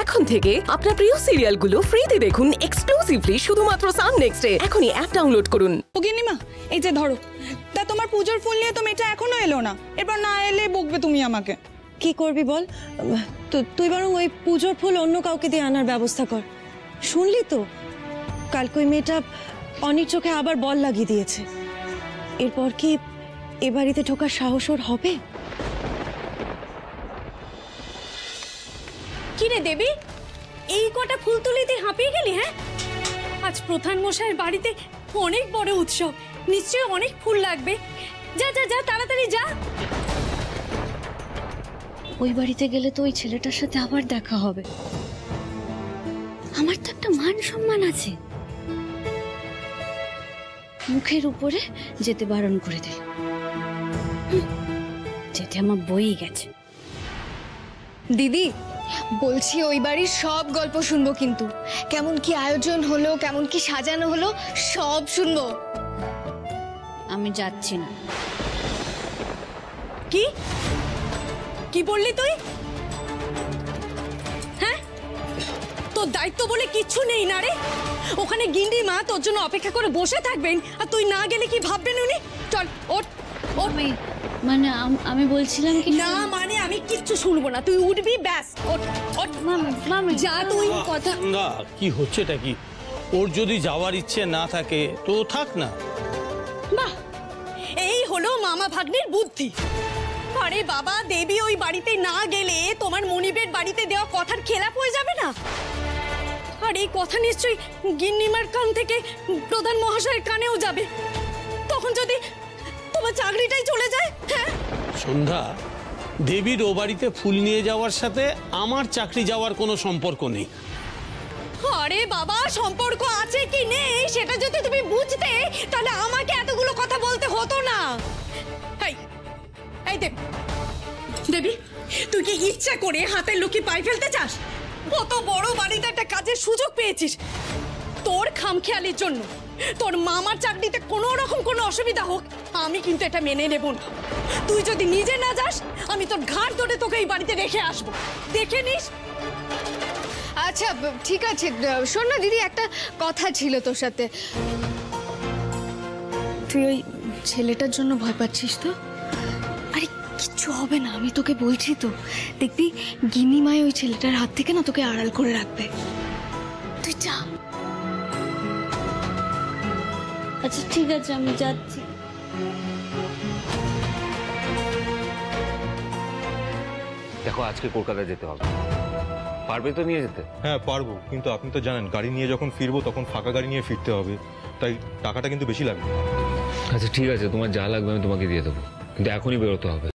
এখন থেকে আপনার প্রিয় সিরিয়ালগুলো ফ্রিতে দেখুন এক্সক্লুসিভলি শুধুমাত্র সান নেক্সটে। এখনই অ্যাপ ডাউনলোড করুন। ও গিন্নিমা, এই যে ধরো, তা তোমার পূজোর ফুল নিয়ে তো মেয়েটা এখনো এলো না। এবার না এলে বকবে তুমি আমাকে। কি করবি বল? তুই বরং ওই পূজোর ফুল অন্য কাউকে দিয়ে আনার ব্যবস্থা কর। শুনলি তো, কালকে ওই মেয়েটা অনির চোখে আবার বল লাগিয়ে দিয়েছে। এরপর কি এ বাড়িতে ঢোকার সাহস ওর হবে? কি রে দেবী, এই কটা ফুল তুলে দিয়ে হাঁপিয়ে গেলি? হ্যাঁ, আজ প্রধান মশাইয়ের বাড়িতে অনেক বড় উৎসব, নিশ্চয়ই অনেক ফুল লাগবে। যা যা যা, তাড়াতাড়ি যা। ওই বাড়িতে গেলে তো ওই ছেলেটার সাথে আবার দেখা হবে। আমার তো একটা মান সম্মান আছে। মুখের উপরে যেতে বারণ করে দিল, যেতে আমার বই গেছে। দিদি বলছি, ওই বাড়ির সব গল্প শুনবো, কিন্তু কেমন কি আয়োজন হলো, কেমন কি সাজানো হলো, সব শুনবো। আমি যাচ্ছি না। কি কি বললি তুই? হ্যাঁ, তোর দায়িত্ব বলে কিচ্ছু নেই না রে? ওখানে গিন্ডি মা তোর জন্য অপেক্ষা করে বসে থাকবেন, আর তুই না গেলে কি ভাববেন উনি? চল ওঠ ওঠ। মানে আমি বলছিলাম কি না, মানে আমি কিচ্ছু শুনবো না, তুই উঠবি ব্যাস। ওঠ ওঠ মামা, যা তুই। কথা না, কি হচ্ছে এটা কি? ওর যদি যাওয়ার ইচ্ছে না থাকে তো থাক না। বাহ, এই হলো মামা ভাগ্নের বুদ্ধি। আরে বাবা, দেবী ওই বাড়িতে না গেলে তোমার মনিবের বাড়িতে দেওয়া কথার খেলাপ হয়ে যাবে না? আর এই কথা নিশ্চয়ই গিন্নিমার কান থেকে প্রধান মহাশয়ের কানেও যাবে। তখন যদি তোমার চাকরিটাই চলে যায়। হ্যাঁ সন্ধ্যা, দেবীর ও বাড়িতে ফুল নিয়ে যাওয়ার সাথে আমার চাকরি যাওয়ার কোনো সম্পর্ক নেই। আরে বাবা, সম্পর্ক আছে কি নেই সেটা যদি তুমি বুঝতে, তাহলে আমাকে এতগুলো কথা বলতে হতো না। এই দেবী, তুই কি ইচ্ছা করে হাতের লুকি পাই ফেলতে চাস? কত বড় বাড়িতে একটা কাজের সুযোগ পেয়েছিস, তোর খামখেয়ালির জন্য তোর মামার চাকরিতে কোনো রকম কোনো অসুবিধা হোক, আমি কিন্তু এটা মেনে নেব না। তুই যদি নিজে না যাস, আমি তোর ঘাড় ধরে তোকে এই বাড়িতে রেখে আসবো, দেখে নিস। আচ্ছা ঠিক আছে, শোন না দিদি, একটা কথা ছিল তোর সাথে। তুই ওই ছেলেটার জন্য ভয় পাচ্ছিস তো? আরে কিচ্ছু হবে না, আমি তোকে বলছি তো। দেখবি গিন্নিমাই ওই ছেলেটার হাত থেকে না তোকে আড়াল করে রাখবে। তুই যা। আচ্ছা ঠিক আছে, আমি যাচ্ছি। দেখো, আজকে কলকাতা যেতে হবে, পারবে তো নিয়ে যেতে? হ্যাঁ পারবো, কিন্তু আপনি তো জানেন গাড়ি নিয়ে যখন ফিরবো তখন ফাঁকা গাড়ি নিয়ে ফিরতে হবে, তাই টাকাটা কিন্তু বেশি লাগবে। আচ্ছা ঠিক আছে, তোমার যা লাগবে আমি তোমাকে দিয়ে দেবো, কিন্তু এখনই বেরোতে হবে।